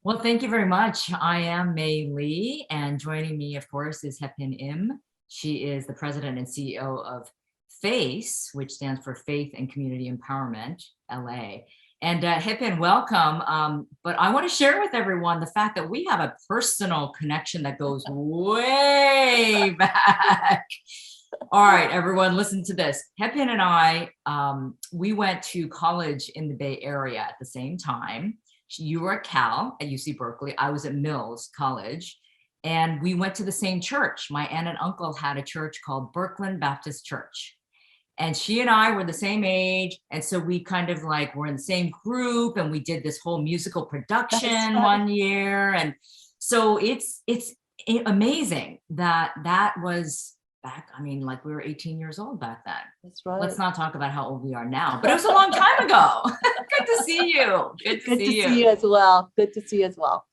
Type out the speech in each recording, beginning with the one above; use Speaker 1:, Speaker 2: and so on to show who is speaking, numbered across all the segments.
Speaker 1: Well, thank you very much. I am Mei Lee, and joining me, of course, is Hepin Im. She is the president and CEO of FACE, which stands for Faith and Community Empowerment, LA. And Hepin, welcome. But I want to share with everyone the fact that we have a personal connection that goes way back. All right, everyone, listen to this. Hepin and I, we went to college in the Bay Area at the same time. You were at Cal at UC Berkeley. I was at Mills College, and we went to the same church. My aunt and uncle had a church called Birkeland Baptist Church, and she and I were the same age, and so we kind of like were in the same group, and we did this whole musical production one year, and so it's amazing that that was back. I mean, like we were 18 years old back then.
Speaker 2: That's right.
Speaker 1: Let's not talk about how old we are now, but it was a long time ago. Good to see you.
Speaker 2: Good to see you as well. Good to see you as well.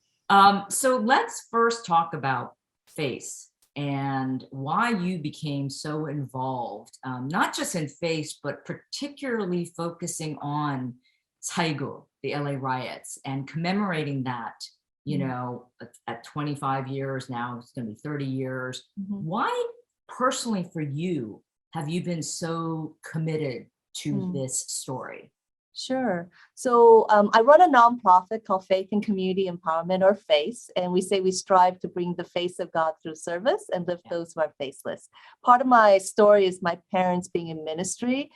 Speaker 1: So let's first talk about FACE and why you became so involved, not just in FACE, but particularly focusing on Saigo, the LA riots, and commemorating that, you know, at 25 years now, it's going to be 30 years. Why personally for you have you been so committed to this story?
Speaker 2: Sure. So I run a nonprofit called Faith and Community Empowerment, or FACE, and we say we strive to bring the face of God through service and lift those who are faceless. Part of my story is my parents being in ministry.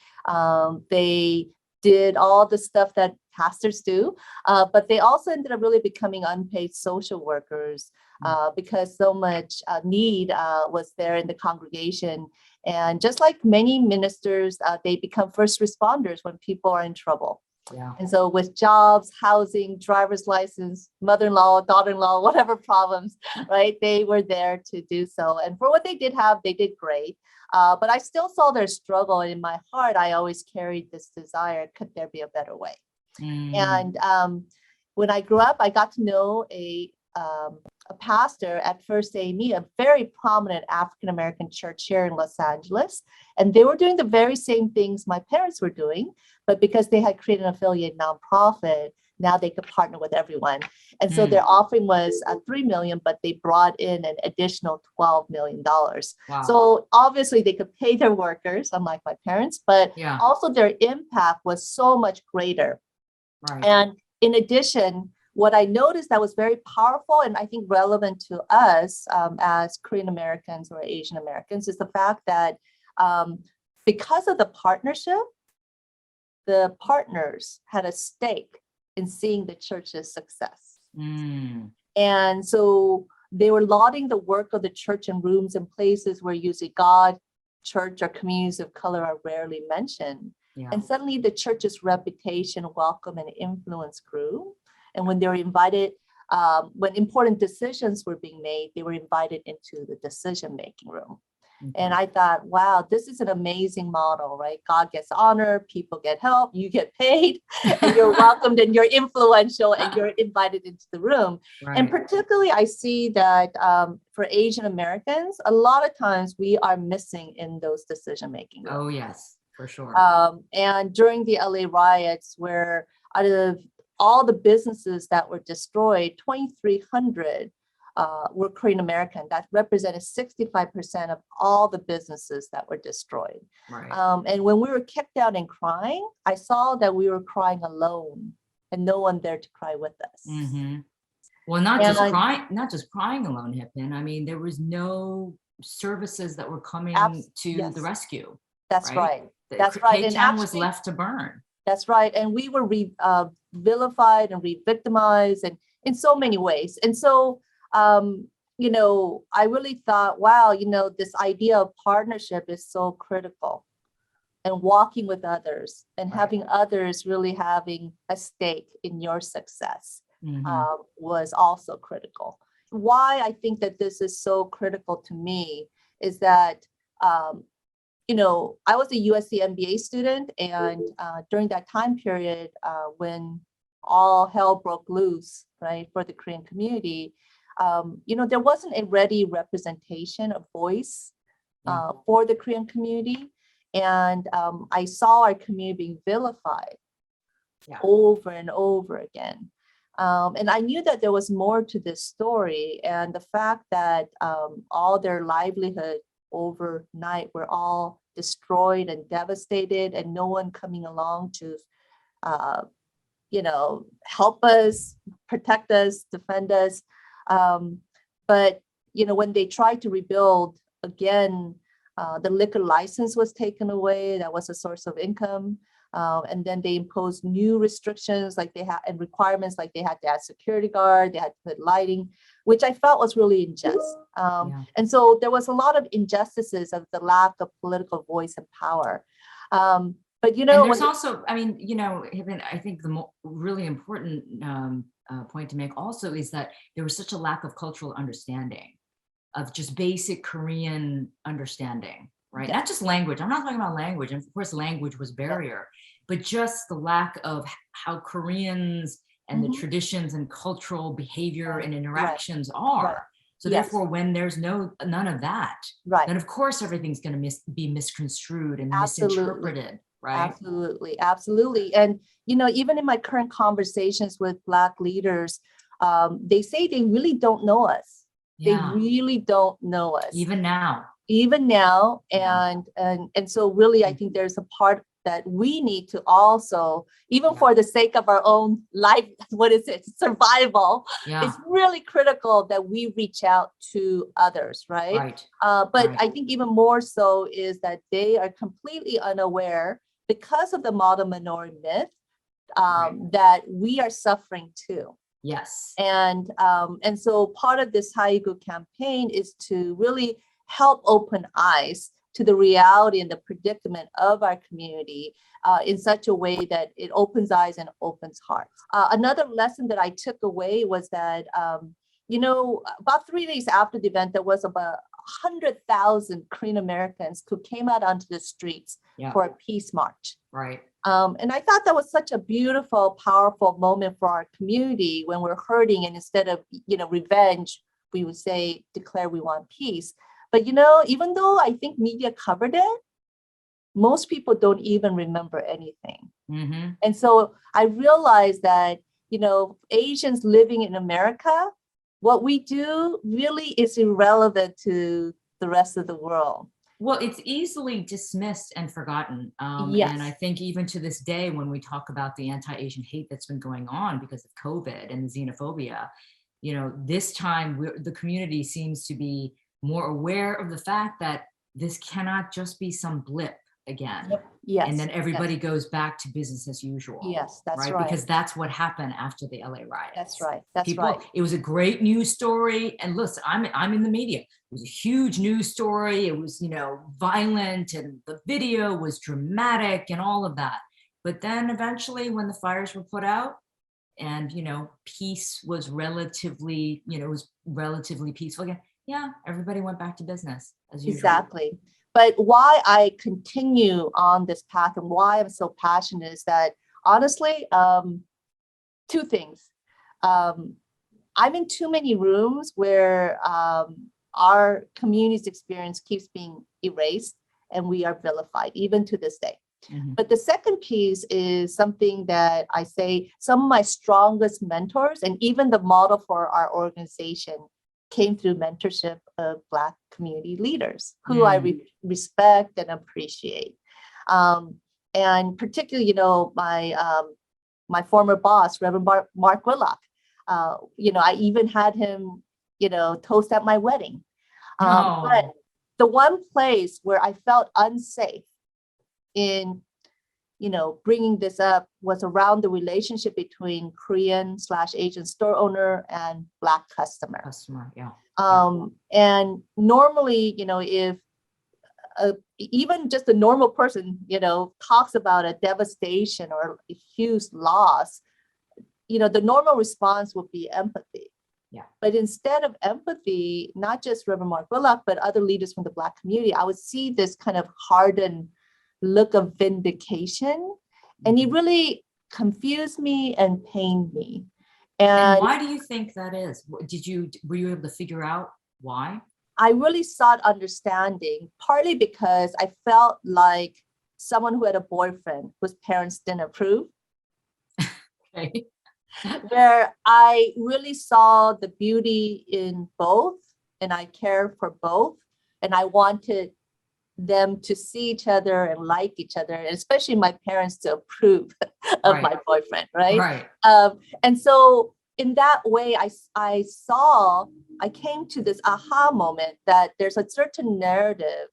Speaker 2: They did all the stuff that pastors do, but they also ended up really becoming unpaid social workers because so much need was there in the congregation. And just like many ministers, they become first responders when people are in trouble.
Speaker 1: Yeah.
Speaker 2: And so with jobs, housing, driver's license, mother-in-law, daughter-in-law, whatever problems, right, they were there to do so. And for what they did have, they did great. But I still saw their struggle. And in my heart, I always carried this desire, could there be a better way? And when I grew up, I got to know a pastor at First AME, a very prominent African-American church here in Los Angeles. And they were doing the very same things my parents were doing, but because they had created an affiliate nonprofit, now they could partner with everyone. And so their offering was $3 million, but they brought in an additional $12 million.
Speaker 1: Wow.
Speaker 2: So obviously they could pay their workers, unlike my parents, but also their impact was so much greater.
Speaker 1: Right.
Speaker 2: And in addition, what I noticed that was very powerful and I think relevant to us as Korean Americans or Asian Americans is the fact that because of the partnership, the partners had a stake in seeing the church's success. And so they were lauding the work of the church in rooms and places where usually God, church, or communities of color are rarely mentioned. And suddenly the church's reputation, welcome, and influence grew. And when they were invited, when important decisions were being made, they were invited into the decision-making room. And I thought, wow, this is an amazing model, right? God gets honor, people get help, you get paid, and you're welcomed and you're influential and you're invited into the room. Right. And particularly, I see that for Asian Americans, a lot of times we are missing in those decision-making rooms.
Speaker 1: Oh, yes, for sure.
Speaker 2: And during the LA riots, where out of all the businesses that were destroyed, 2,300 were Korean American. That represented 65% of all the businesses that were destroyed.
Speaker 1: Right.
Speaker 2: And when we were kicked out and crying, I saw that we were crying alone and no one there to cry with us.
Speaker 1: Well, not just crying alone, Hepin. I mean, there was no services that were coming to the rescue.
Speaker 2: That's right. That's right.
Speaker 1: K-Town was left to burn.
Speaker 2: That's right. And we were vilified and re-victimized and in so many ways. And so, you know, I really thought, wow, you know, this idea of partnership is so critical, and walking with others and having others really having a stake in your success was also critical. Why I think that this is so critical to me is that, you know, I was a USC MBA student, and during that time period, when all hell broke loose, right, for the Korean community, you know, there wasn't a ready representation of voice for the Korean community. And I saw our community being vilified over and over again. And I knew that there was more to this story, and the fact that all their livelihood overnight were all destroyed and devastated, and no one coming along to, help us, protect us, defend us. But when they tried to rebuild again, the liquor license was taken away. That was a source of income. And then they imposed new restrictions like they had and requirements like they had to add security guard, they had to put lighting, which I felt was really unjust. And so there was a lot of injustices of the lack of political voice and power. But
Speaker 1: and there's also, I mean, I think the really important point to make also is that there was such a lack of cultural understanding, of just basic Korean understanding, right? Not just language. I'm not talking about language. And of course, language was barrier, but just the lack of how Koreans and the traditions and cultural behavior and interactions are. So therefore, when there's none of that, then of course, everything's going to be misconstrued and misinterpreted. Right.
Speaker 2: Absolutely. And, even in my current conversations with Black leaders, they say they really don't know us. They really don't know us.
Speaker 1: Even now.
Speaker 2: And so really, I think there's a part that we need to also, even for the sake of our own life, survival, it's really critical that we reach out to others, right? But I think even more so is that they are completely unaware, because of the model minority myth, that we are suffering too.
Speaker 1: Yes.
Speaker 2: And so part of this Haigu campaign is to really help open eyes to the reality and the predicament of our community in such a way that it opens eyes and opens hearts. Another lesson that I took away was that, about 3 days after the event, there was about 100,000 Korean Americans who came out onto the streets for a peace march.
Speaker 1: Right.
Speaker 2: And I thought that was such a beautiful, powerful moment for our community when we're hurting, and instead of, revenge, we would say, declare we want peace. But, even though I think media covered it, most people don't even remember anything. And so I realized that, Asians living in America, what we do really is irrelevant to the rest of the world.
Speaker 1: Well, it's easily dismissed and forgotten. And I think even to this day, when we talk about the anti-Asian hate that's been going on because of COVID and the xenophobia, this time the community seems to be more aware of the fact that this cannot just be some blip again.
Speaker 2: Yes.
Speaker 1: And then everybody goes back to business as usual.
Speaker 2: Yes, that's right.
Speaker 1: Because that's what happened after the LA riots.
Speaker 2: That's right. That's right.
Speaker 1: It was a great news story. And listen, I'm in the media. It was a huge news story. It was, violent, and the video was dramatic and all of that. But then eventually when the fires were put out and, peace was relatively, peaceful again. Everybody went back to business as usual.
Speaker 2: Exactly. But why I continue on this path and why I'm so passionate is that, honestly, 2 things. I'm in too many rooms where our community's experience keeps being erased and we are vilified, even to this day. But the second piece is something that I say some of my strongest mentors, and even the model for our organization, came through mentorship of Black community leaders who I respect and appreciate. And particularly, my former boss, Reverend Mark Whitlock, I even had him, toast at my wedding. But the one place where I felt unsafe in, bringing this up was around the relationship between Korean/Asian store owner and Black customer. And normally, if even just a normal person, talks about a devastation or a huge loss, the normal response would be empathy. But instead of empathy, not just Reverend Mark Whitlock, but other leaders from the Black community, I would see this kind of hardened look of vindication. And it really confused me and pained me.
Speaker 1: And why do you think that is? Were you able to figure out why?
Speaker 2: I really sought understanding, partly because I felt like someone who had a boyfriend whose parents didn't approve.
Speaker 1: Okay.
Speaker 2: where I really saw the beauty in both, and I cared for both, and I wanted them to see each other and like each other, and especially my parents to approve of my
Speaker 1: Right.
Speaker 2: boyfriend, right?
Speaker 1: Right.
Speaker 2: And so in that way, I came to this aha moment that there's a certain narrative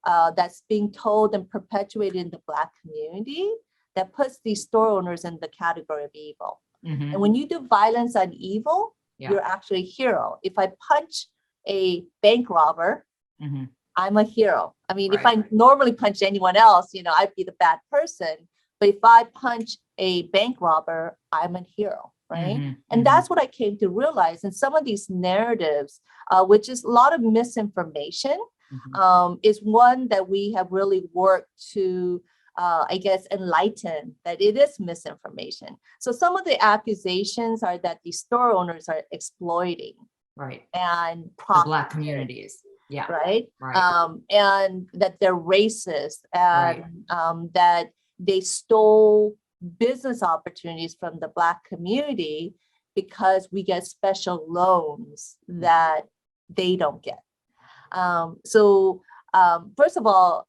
Speaker 2: that's being told and perpetuated in the Black community that puts these store owners in the category of evil.
Speaker 1: Mhm.
Speaker 2: And when you do violence on evil,
Speaker 1: Yeah.
Speaker 2: you're actually a hero. If I punch a bank robber,
Speaker 1: Mhm.
Speaker 2: I'm a hero. I mean, if
Speaker 1: Right.
Speaker 2: I normally punch anyone else, I'd be the bad person. But if I punch a bank robber, I'm a hero, right?
Speaker 1: Mhm.
Speaker 2: And
Speaker 1: Mhm.
Speaker 2: that's what I came to realize. And some of these narratives, which is a lot of misinformation,
Speaker 1: Mhm.
Speaker 2: is one that we have really worked to, I guess, enlighten that it is misinformation. So some of the accusations are that the store owners are exploiting
Speaker 1: Right.
Speaker 2: and
Speaker 1: The Black
Speaker 2: profiting,
Speaker 1: communities. Yeah.
Speaker 2: right?
Speaker 1: Right.
Speaker 2: And that they're racist,
Speaker 1: Right.
Speaker 2: and that they stole business opportunities from the Black community because we get special loans that they don't get. So first of all,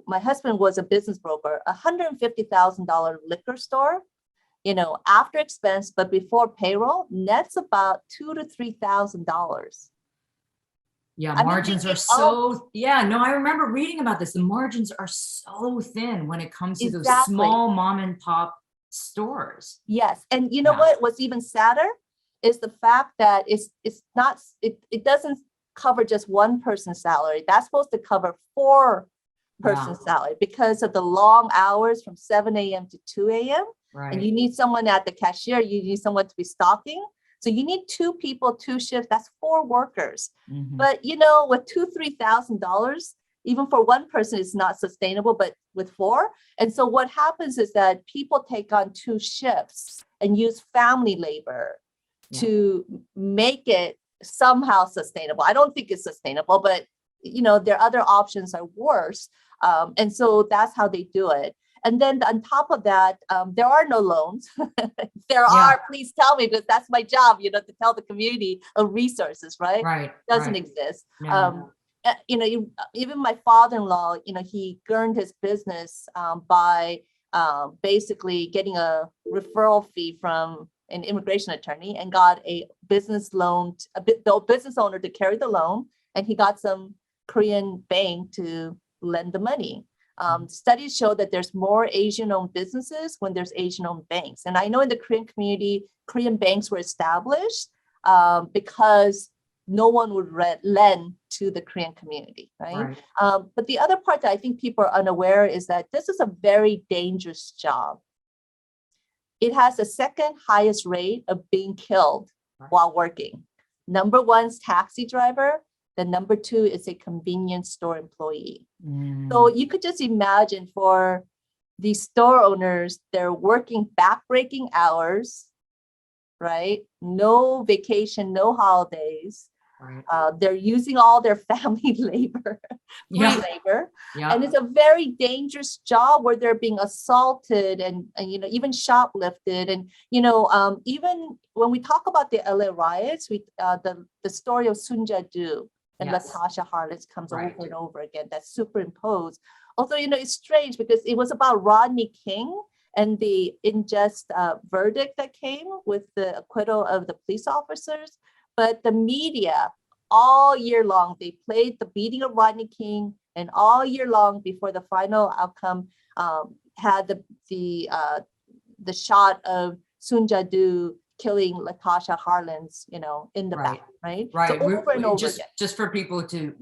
Speaker 2: my husband was a business broker, $150,000 liquor store, after expense, but before payroll, nets about $2,000 to $3,000.
Speaker 1: Yeah,
Speaker 2: I'm
Speaker 1: margins are
Speaker 2: thinking, oh,
Speaker 1: so, yeah, no, I remember reading about this. The margins are so thin when it comes to those
Speaker 2: exactly.
Speaker 1: small mom and pop stores.
Speaker 2: Yes. And you know
Speaker 1: Yeah.
Speaker 2: what's even sadder is the fact that it's not, it doesn't cover just one person's salary. That's supposed to cover four person's salary because of the long hours from 7 a.m. to 2 a.m. And
Speaker 1: Right.
Speaker 2: you need someone at the cashier, you need someone to be stocking. So you need two people, two shifts, that's four workers.
Speaker 1: Mhm.
Speaker 2: But with $2,000, $3,000, even for one person, it's not sustainable, but with four. And so what happens is that people take on two shifts and use family labor
Speaker 1: Yeah.
Speaker 2: to make it somehow sustainable. I don't think it's sustainable, but their other options are worse. And so that's how they do it. And then on top of that, there are no loans. There
Speaker 1: Yeah.
Speaker 2: are, please tell me, because that's my job, to tell the community of resources, right?
Speaker 1: Right.
Speaker 2: Doesn't
Speaker 1: Right.
Speaker 2: exist.
Speaker 1: No.
Speaker 2: Even my father-in-law, he earned his business by basically getting a referral fee from an immigration attorney and got a business loan, the business owner to carry the loan, and he got some Korean bank to lend the money. Studies show that there's more Asian-owned businesses when there's Asian-owned banks. And I know in the Korean community, Korean banks were established because no one would lend to the Korean community, right?
Speaker 1: Right.
Speaker 2: But the other part that I think people are unaware is that this is a very dangerous job. It has the second highest rate of being killed
Speaker 1: Right.
Speaker 2: while working. Number one is taxi driver. The number two is a convenience store employee. So you could just imagine for these store owners, they're working backbreaking hours, right? No vacation, no holidays.
Speaker 1: Right.
Speaker 2: They're using all their family labor, free
Speaker 1: Yeah.
Speaker 2: labor.
Speaker 1: Yeah.
Speaker 2: And it's a very dangerous job where they're being assaulted and even shoplifted. And, even when we talk about the LA riots, the story of Sun Ja-do and
Speaker 1: Yes.
Speaker 2: Latasha Harless comes
Speaker 1: Right.
Speaker 2: over and over again. That's superimposed. Although, it's strange because it was about Rodney King and the unjust verdict that came with the acquittal of the police officers. But the media, all year long, they played the beating of Rodney King, and all year long before the final outcome had the shot of Sun Ja-do killing Latasha Harlins, in the back, right?
Speaker 1: Right.
Speaker 2: So over and over again.
Speaker 1: Just for people to,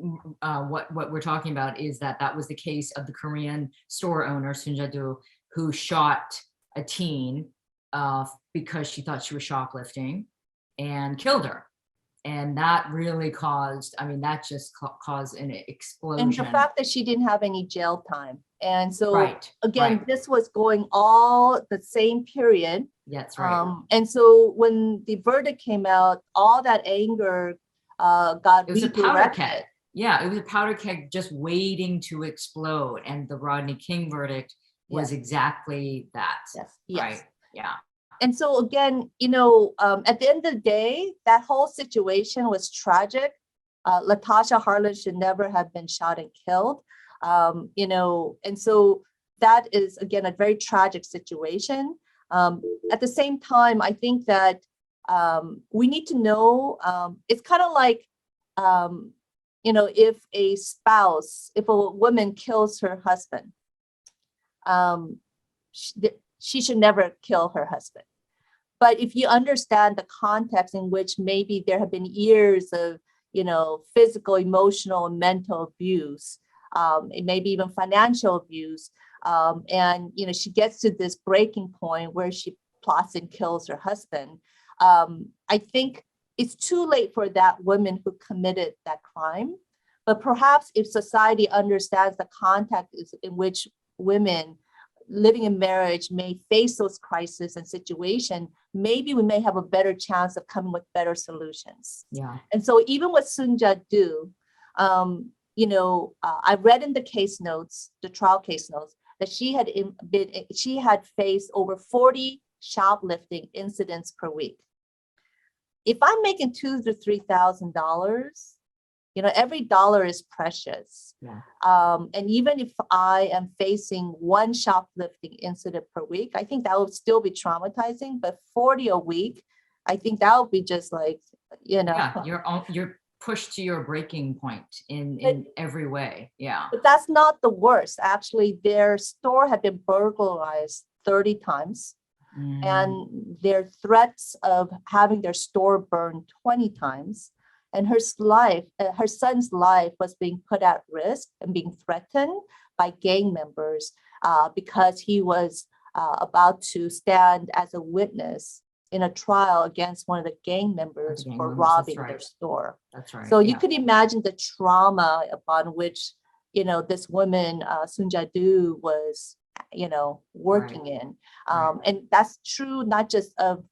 Speaker 1: what we're talking about is that was the case of the Korean store owner, Sun Ja-do, who shot a teen because she thought she was shoplifting and killed her. And that really caused, that just caused an explosion.
Speaker 2: And the fact that she didn't have any jail time. And so,
Speaker 1: right.
Speaker 2: again,
Speaker 1: Right.
Speaker 2: this was going all the same period.
Speaker 1: That's right.
Speaker 2: And so when the verdict came out, all that anger got
Speaker 1: It was
Speaker 2: redirected.
Speaker 1: a powder keg. Yeah, it was a powder keg just waiting to explode. And the Rodney King verdict was exactly that.
Speaker 2: Yes. Yes.
Speaker 1: Right. Yeah.
Speaker 2: And so again, at the end of the day, that whole situation was tragic. Latasha Harlan should never have been shot and killed. And so that is, again, a very tragic situation. At the same time, I think that we need to know, it's kind of like, if a woman kills her husband, she should never kill her husband. But if you understand the context in which maybe there have been years of, physical, emotional, and mental abuse, maybe even financial abuse, and, she gets to this breaking point where she plots and kills her husband, I think it's too late for that woman who committed that crime. But perhaps if society understands the context in which women living in marriage may face those crises and situations, maybe we may have a better chance of coming with better solutions.
Speaker 1: Yeah.
Speaker 2: And so even with Sunja-do, I read in the case notes, the trial case notes, that she had faced over 40 shoplifting incidents per week. If I'm making $2,000 to $3,000, every dollar is precious.
Speaker 1: Yeah.
Speaker 2: And even if I am facing one shoplifting incident per week, I think that would still be traumatizing. But 40 a week, I think that would be just like,
Speaker 1: Yeah, you're pushed to your breaking point in every way. Yeah.
Speaker 2: But that's not the worst. Actually, their store had been burglarized 30 times. And their threats of having their store burned 20 times. And her son's life was being put at risk and being threatened by gang members because he was about to stand as a witness in a trial against one of the gang members for robbing their store.
Speaker 1: That's right.
Speaker 2: So you could imagine the trauma upon which, this woman, Sunja-do, was, working in. And that's true not just of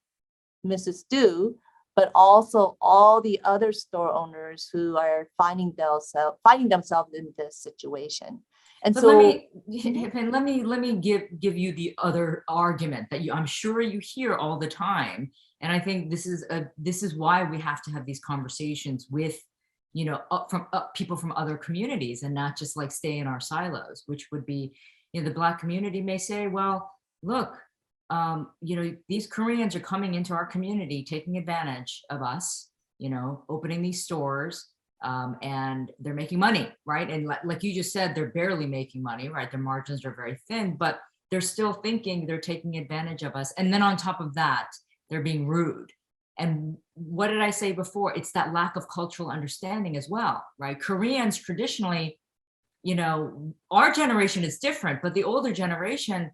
Speaker 2: Mrs. Do, but also all the other store owners who are finding themselves in this situation. And
Speaker 1: but
Speaker 2: so
Speaker 1: let me give you the other argument that I'm sure you hear all the time. And I think this is why we have to have these conversations with, people from other communities, and not just like stay in our silos, which would be, the Black community may say, well, look, these Koreans are coming into our community, taking advantage of us, opening these stores, and they're making money, right? And like you just said, they're barely making money, right? Their margins are very thin, but they're still thinking they're taking advantage of us. And then on top of that, they're being rude. And what did I say before? It's that lack of cultural understanding as well, right? Koreans traditionally, our generation is different, but the older generation,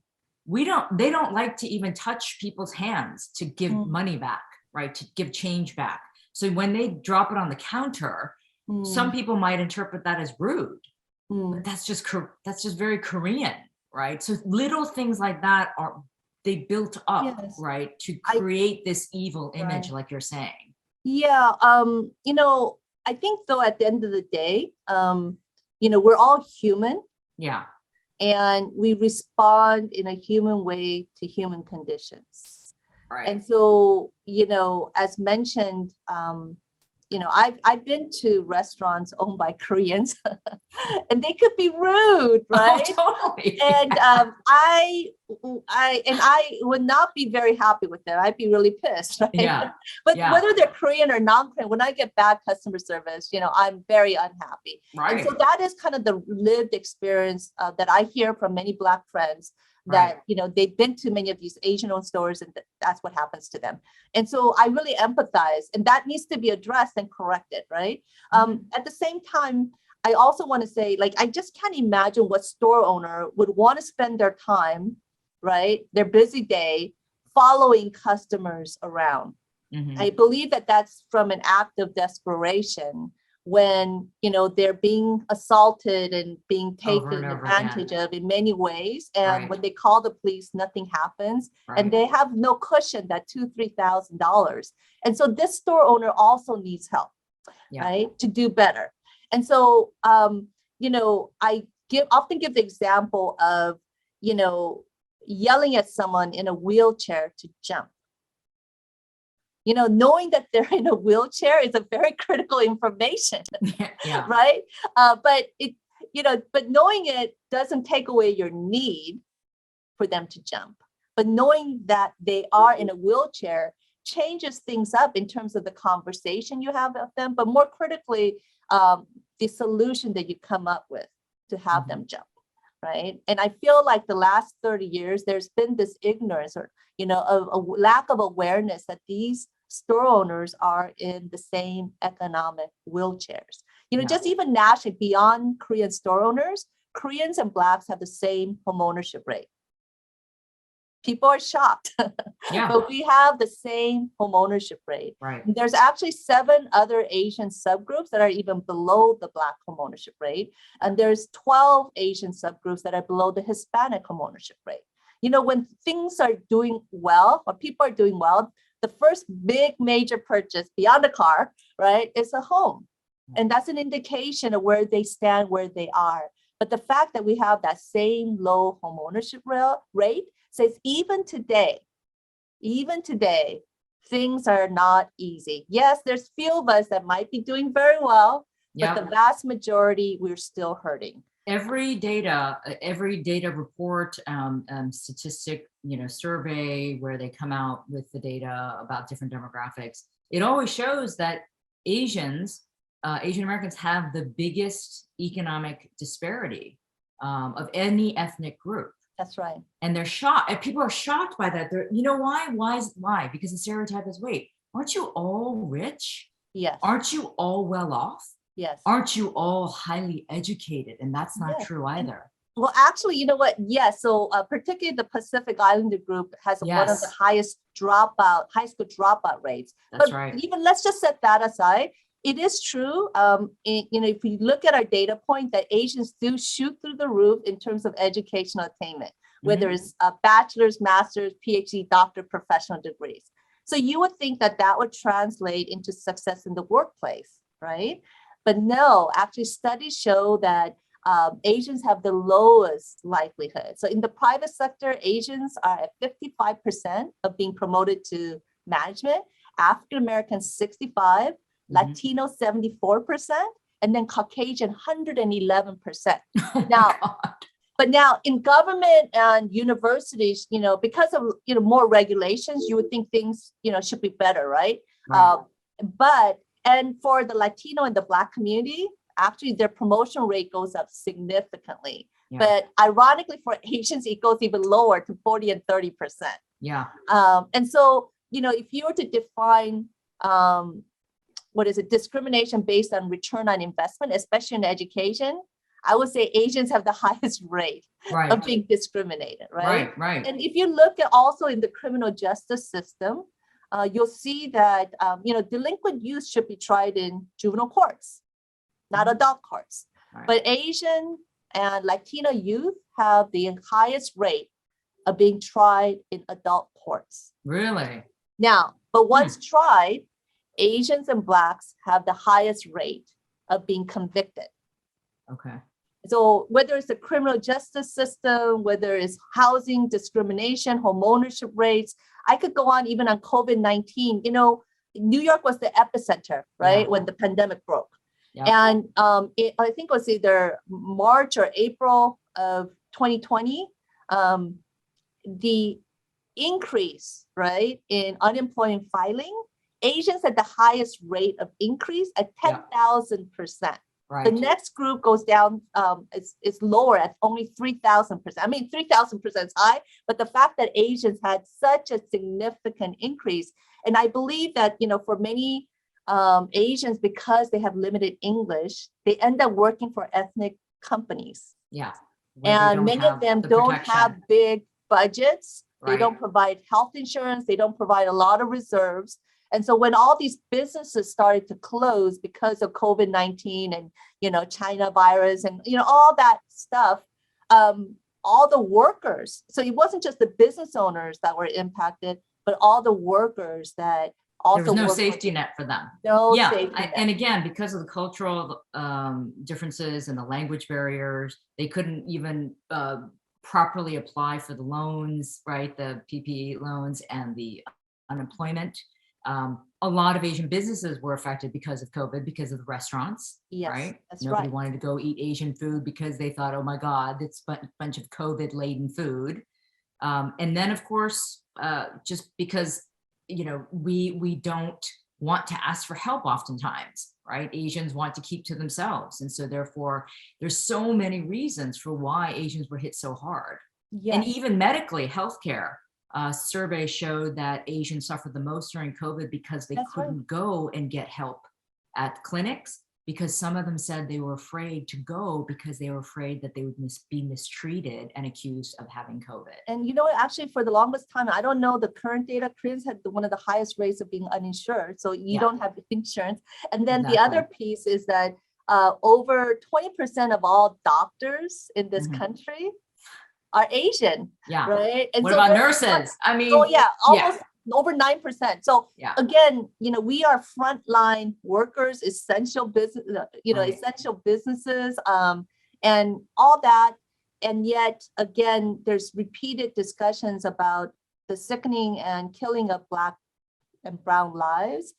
Speaker 1: they don't like to even touch people's hands to give money back, right? To give change back. So when they drop it on the counter, some people might interpret that as rude, but that's just very Korean, right? So little things like that they built up, yes, right, to create this evil image, like you're saying.
Speaker 2: Yeah, I think though at the end of the day, we're all human.
Speaker 1: Yeah.
Speaker 2: And we respond in a human way to human conditions.
Speaker 1: Right.
Speaker 2: And so, as mentioned, I've been to restaurants owned by Koreans and they could be rude, right?
Speaker 1: Oh, totally.
Speaker 2: And I would not be very happy with them. I'd be really pissed, right?
Speaker 1: Yeah.
Speaker 2: But whether they're Korean or non-Korean, when I get bad customer service, I'm very unhappy. Right. And so that is kind of the lived experience that I hear from many Black friends, that, they've been to many of these Asian-owned stores and that's what happens to them. And so I really empathize, and that needs to be addressed and corrected, right? At the same time, I also want to say, I just can't imagine what store owner would want to spend their time, right, their busy day, following customers around. I believe that that's from an act of desperation when, they're being assaulted and being taken advantage of in many ways. And when they call the police, nothing happens. And they have no cushion, that $2,000, $3,000. And so this store owner also needs help, right, to do better. And so, I often give the example of, yelling at someone in a wheelchair to jump. knowing that they're in a wheelchair is a very critical information,
Speaker 1: Yeah.
Speaker 2: right? But knowing it doesn't take away your need for them to jump. But knowing that they are in a wheelchair changes things up in terms of the conversation you have with them, but more critically, the solution that you come up with to have them jump, right? And I feel like the last 30 years, there's been this ignorance or, a lack of awareness that these store owners are in the same economic wheelchairs. Just even nationally, beyond Korean store owners, Koreans and Blacks have the same homeownership rate. People are shocked, but we have the same homeownership rate.
Speaker 1: Right.
Speaker 2: There's actually 7 other Asian subgroups that are even below the Black homeownership rate. And there's 12 Asian subgroups that are below the Hispanic homeownership rate. When things are doing well, or people are doing well, the first big major purchase beyond a car, right, is a home. And that's an indication of where they stand, where they are. But the fact that we have that same low homeownership rate says even today, things are not easy. Yes, there's few of us that might be doing very well, but the vast majority, we're still hurting.
Speaker 1: Every data report, statistic, survey where they come out with the data about different demographics, it always shows that Asian Americans have the biggest economic disparity of any ethnic group.
Speaker 2: That's right.
Speaker 1: And they're shocked. And people are shocked by that. Why? Why? Because the stereotype is, wait, aren't you all rich?
Speaker 2: Yes.
Speaker 1: Aren't you all well off?
Speaker 2: Yes.
Speaker 1: Aren't you all highly educated? And that's not true either.
Speaker 2: Well, actually, you know what? Yes. So particularly the Pacific Islander group has one of the highest high school dropout rates.
Speaker 1: That's right.
Speaker 2: Even let's just set that aside. It is true, if you look at our data point, that Asians do shoot through the roof in terms of educational attainment, whether it's a bachelor's, master's, PhD, doctor, professional degrees. So you would think that that would translate into success in the workplace, right? But no, actually studies show that Asians have the lowest likelihood. So in the private sector, Asians are at 55% of being promoted to management, African Americans 65%, Latino 74%, and then Caucasian 111%. Now, but now in government and universities, because of more regulations, you would think things should be better, right? And for the Latino and the Black community, actually their promotion rate goes up significantly. But ironically, for Asians, it goes even lower to 40 and 30%. And so if you were to define discrimination based on return on investment, especially in education, I would say Asians have the highest rate of being discriminated, right?
Speaker 1: Right.
Speaker 2: And if you look at also in the criminal justice system, you'll see that delinquent youth should be tried in juvenile courts, not adult courts. But Asian and Latino youth have the highest rate of being tried in adult courts.
Speaker 1: Really?
Speaker 2: Now, but once tried, Asians and Blacks have the highest rate of being convicted.
Speaker 1: Okay.
Speaker 2: So whether it's the criminal justice system, whether it's housing discrimination, homeownership rates, I could go on even on COVID-19. New York was the epicenter, right? When the pandemic broke. And I think it was either March or April of 2020, the increase, right, in unemployment filing, Asians had the highest rate of increase at 10,000%. The next group goes down, it's lower at only 3,000%. I mean, 3,000% is high, but the fact that Asians had such a significant increase, and I believe that, for many Asians, because they have limited English, they end up working for ethnic companies. And many of them don't have big budgets. They don't provide health insurance. They don't provide a lot of reserves. And so when all these businesses started to close because of COVID-19 and, China virus and, all that stuff, all the workers, so it wasn't just the business owners that were impacted, but all the workers that also
Speaker 1: there was no safety net for them.
Speaker 2: Safety net.
Speaker 1: And again, because of the cultural differences and the language barriers, they couldn't even properly apply for the loans, right? The PPE loans and the unemployment. A lot of Asian businesses were affected because of COVID, because of the restaurants,
Speaker 2: Yes,
Speaker 1: right?
Speaker 2: that's
Speaker 1: Nobody
Speaker 2: right.
Speaker 1: wanted to go eat Asian food because they thought, oh my God, it's a bunch of COVID laden food. And then of course, just because, we don't want to ask for help oftentimes, right? Asians want to keep to themselves. And so therefore, there's so many reasons for why Asians were hit so hard. And
Speaker 2: Yes,
Speaker 1: even medically, healthcare, surveys showed that Asians suffered the most during COVID because they
Speaker 2: that's right.
Speaker 1: couldn't go and get help at clinics, because some of them said they were afraid to go because they were afraid that they would be mistreated and accused of having COVID.
Speaker 2: And you know what, actually for the longest time, I don't know the current data, Koreans had one of the highest rates of being uninsured. So you
Speaker 1: Yeah.
Speaker 2: don't have insurance. And then the
Speaker 1: Exactly.
Speaker 2: other piece is that over 20% of all doctors in this
Speaker 1: Mhm.
Speaker 2: country are Asian,
Speaker 1: Yeah.
Speaker 2: right? And
Speaker 1: What
Speaker 2: so
Speaker 1: about
Speaker 2: there's-
Speaker 1: nurses? I mean,
Speaker 2: Oh yeah,
Speaker 1: yeah.
Speaker 2: almost over 9%. So
Speaker 1: Yeah.
Speaker 2: again, we are frontline workers, essential business,
Speaker 1: Right.
Speaker 2: essential businesses, and all that. And yet again, there's repeated discussions about the sickening and killing of Black and brown lives,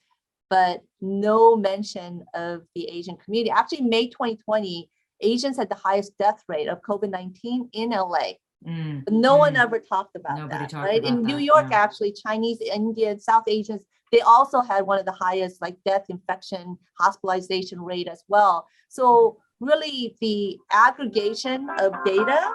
Speaker 2: but no mention of the Asian community. Actually, May 2020, Asians had the highest death rate of COVID-19 in LA.
Speaker 1: Mm,
Speaker 2: But no one
Speaker 1: mm.
Speaker 2: ever talked about
Speaker 1: Nobody
Speaker 2: that,
Speaker 1: talked
Speaker 2: right?
Speaker 1: about
Speaker 2: In New
Speaker 1: that,
Speaker 2: York,
Speaker 1: yeah.
Speaker 2: actually, Chinese, Indian, South Asians, they also had one of the highest like death, infection, hospitalization rate as well. So really the aggregation of data,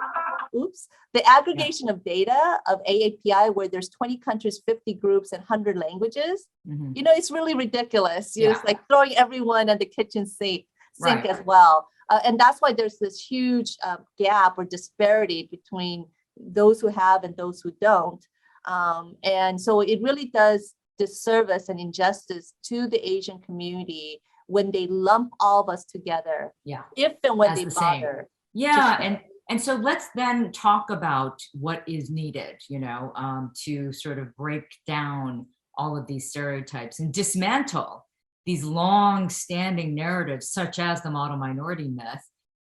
Speaker 2: the aggregation of data of AAPI, where there's 20 countries, 50 groups, and 100 languages,
Speaker 1: Mhm.
Speaker 2: it's really ridiculous.
Speaker 1: Yeah.
Speaker 2: It's like throwing everyone at the kitchen sink
Speaker 1: Right.
Speaker 2: as well. And that's why there's this huge gap or disparity between those who have and those who don't. And so it really does disservice and injustice to the Asian community when they lump all of us together,
Speaker 1: Yeah.
Speaker 2: if and when
Speaker 1: As
Speaker 2: they
Speaker 1: the same.
Speaker 2: bother.
Speaker 1: Yeah, and so let's then talk about what is needed, to sort of break down all of these stereotypes and dismantle these long-standing narratives, such as the model minority myth,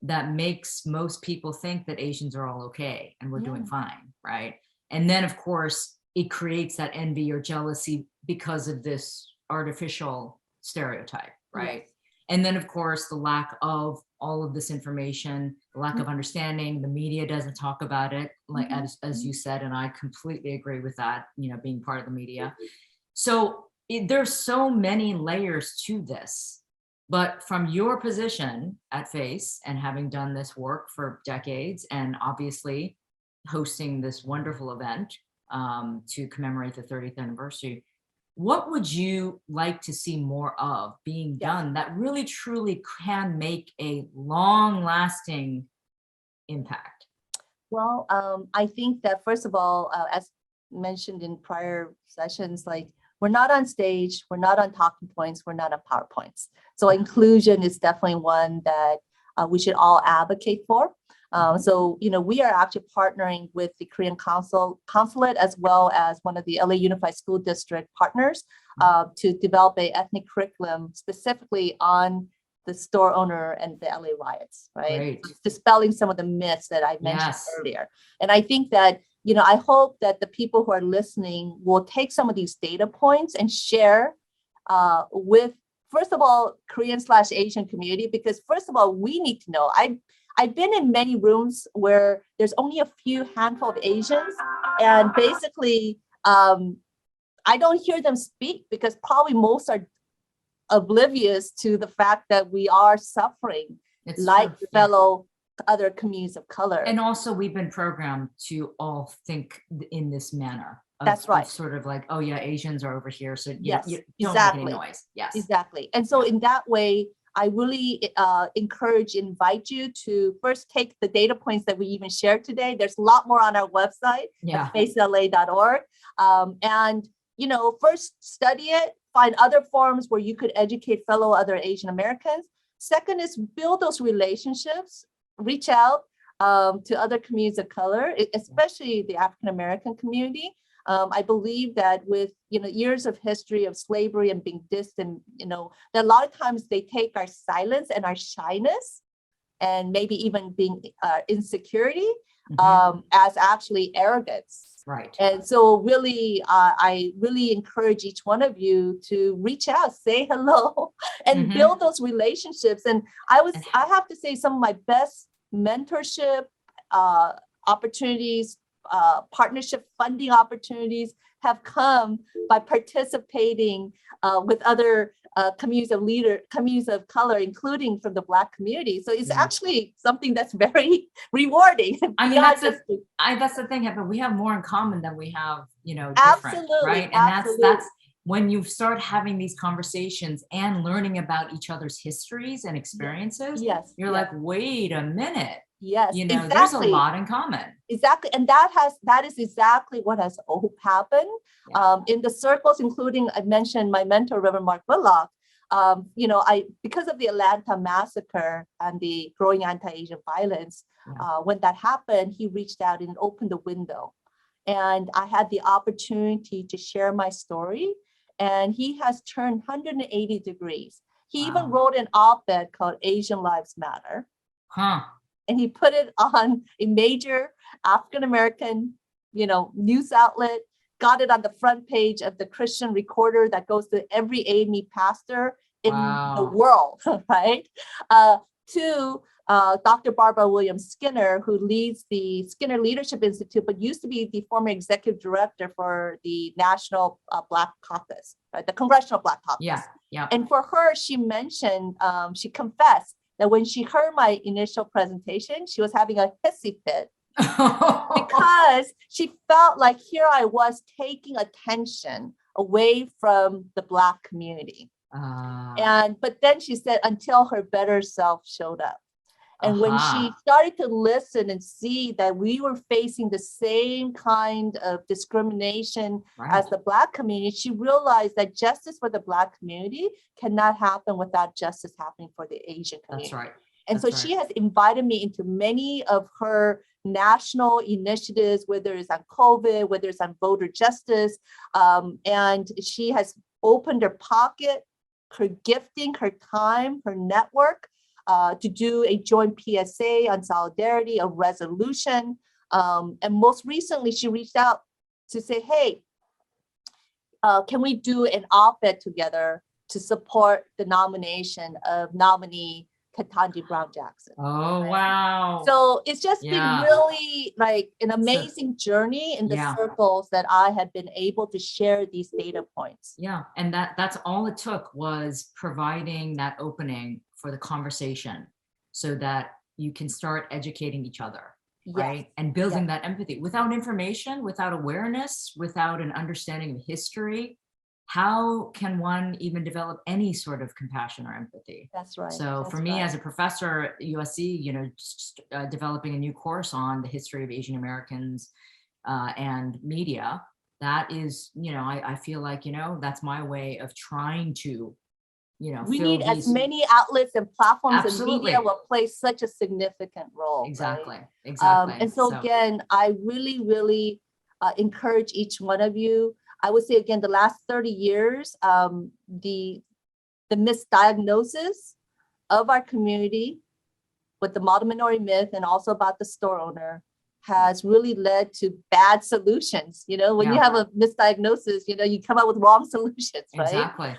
Speaker 1: that makes most people think that Asians are all okay and we're doing fine, right? And then, of course, it creates that envy or jealousy because of this artificial stereotype, right?
Speaker 2: Yes.
Speaker 1: And then, of course, the lack of all of this information, the lack of understanding, the media doesn't talk about it, like as you said, and I completely agree with that, being part of the media. So there's so many layers to this, but from your position at FACE and having done this work for decades and obviously hosting this wonderful event to commemorate the 30th anniversary, what would you like to see more of being done that really truly can make a long lasting impact?
Speaker 2: Well, I think that first of all, as mentioned in prior sessions, like we're not on stage, we're not on talking points, we're not on PowerPoints. So inclusion is definitely one that we should all advocate for. So, we are actually partnering with the Korean Consulate as well as one of the LA Unified School District partners to develop an ethnic curriculum specifically on the store owner and the LA riots, right?
Speaker 1: Great.
Speaker 2: Dispelling some of the myths that I mentioned earlier. And I think that, I hope that the people who are listening will take some of these data points and share with, first of all, Korean/Asian community, because first of all, we need to know. I've been in many rooms where there's only a few handful of Asians, and basically, I don't hear them speak because probably most are oblivious to the fact that we are suffering like fellow other communities of color.
Speaker 1: And also we've been programmed to all think in this manner.
Speaker 2: That's right.
Speaker 1: Sort of like, oh yeah, Asians are over here, so you don't
Speaker 2: exactly.
Speaker 1: make any noise. Yes,
Speaker 2: exactly. And so in that way, I really invite you to first take the data points that we even shared today. There's a lot more on our website at facela.org. And, first study it, find other forums where you could educate fellow other Asian Americans. Second is build those relationships, reach out to other communities of color, especially the African American community. I believe that with years of history of slavery and being distant, that a lot of times they take our silence and our shyness and maybe even being insecurity as actually arrogance.
Speaker 1: Right.
Speaker 2: And so really, I really encourage each one of you to reach out, say hello, and build those relationships. And I have to say, some of my best mentorship opportunities, partnership funding opportunities have come by participating with other communities of color, including from the Black community. So it's actually something that's very rewarding.
Speaker 1: I mean, that's the thing, but we have more in common than we have, different,
Speaker 2: absolutely,
Speaker 1: right? And that's when you start having these conversations and learning about each other's histories and experiences.
Speaker 2: Yes,
Speaker 1: you're like, wait a minute.
Speaker 2: Yes,
Speaker 1: exactly. There's a lot in common.
Speaker 2: Exactly. And that is exactly what has happened in the circles, including, I mentioned my mentor, Reverend Mark Whitlock. Because of the Atlanta massacre and the growing anti-Asian violence, when that happened, he reached out and opened a window. And I had the opportunity to share my story. And he has turned 180 degrees. He even wrote an op-ed called Asian Lives Matter. And he put it on a major African-American, news outlet, got it on the front page of the Christian Recorder that goes to every AME pastor in the world, right? To Dr. Barbara Williams Skinner, who leads the Skinner Leadership Institute, but used to be the former executive director for the National Black Caucus, right? The Congressional Black Caucus.
Speaker 1: Yeah.
Speaker 2: And for her, she mentioned, she confessed that when she heard my initial presentation, she was having a hissy fit because she felt like here I was taking attention away from the Black community. But then she said, until her better self showed up. And when she started to listen and see that we were facing the same kind of discrimination as the Black community, she realized that justice for the Black community cannot happen without justice happening for the Asian community.
Speaker 1: That's right.
Speaker 2: And so she has invited me into many of her national initiatives, whether it's on COVID, whether it's on voter justice. And she has opened her pocket, her gifting, her time, her network, to do a joint PSA on solidarity, a resolution. And most recently, she reached out to say, hey, can we do an op-ed together to support the nomination of nominee Ketanji Brown Jackson?
Speaker 1: Oh, wow.
Speaker 2: So it's just been really like an amazing journey in the circles that I have been able to share these data points.
Speaker 1: Yeah, and that's all it took, was providing that opening for the conversation so that you can start educating each other, right? And building that empathy. Without information, without awareness, without an understanding of history, how can one even develop any sort of compassion or empathy?
Speaker 2: That's right.
Speaker 1: So for me as a professor at USC, developing a new course on the history of Asian Americans and media, that is, I feel like, that's my way of trying to,
Speaker 2: we need as many outlets and platforms, and media will play such a significant role.
Speaker 1: Exactly.
Speaker 2: Right?
Speaker 1: Exactly.
Speaker 2: And so again, I really, really encourage each one of you. I would say again, the last 30 years, the misdiagnosis of our community with the model minority myth and also about the store owner has really led to bad solutions. When you have a misdiagnosis, you come up with wrong solutions, right?
Speaker 1: Exactly.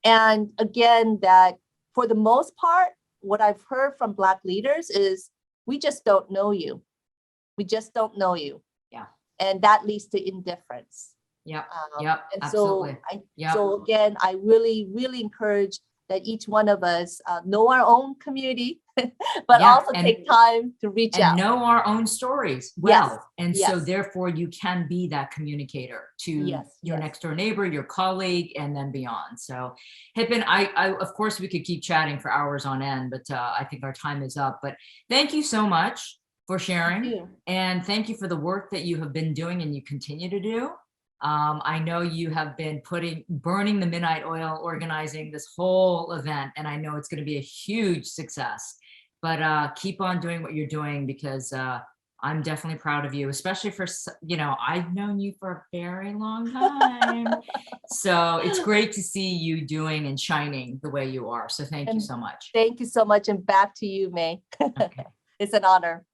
Speaker 2: And again, that for the most part, what I've heard from Black leaders is, we just don't know you. We just don't know you.
Speaker 1: Yeah.
Speaker 2: And that leads to indifference.
Speaker 1: And
Speaker 2: absolutely. So again, I really, really encourage that each one of us know our own community, but also take time to reach out.
Speaker 1: And know our own stories well. So therefore you can be that communicator to your next door neighbor, your colleague, and then beyond. So Hipin, I of course we could keep chatting for hours on end, but I think our time is up. But thank you so much for sharing. And thank you for the work that you have been doing and you continue to do. I know you have been burning the midnight oil, organizing this whole event, and I know it's going to be a huge success. But keep on doing what you're doing, because I'm definitely proud of you, especially for, I've known you for a very long time. So it's great to see you doing and shining the way you are. So thank you so much.
Speaker 2: Thank you so much. And back to you, May.
Speaker 1: Okay.
Speaker 2: It's an honor.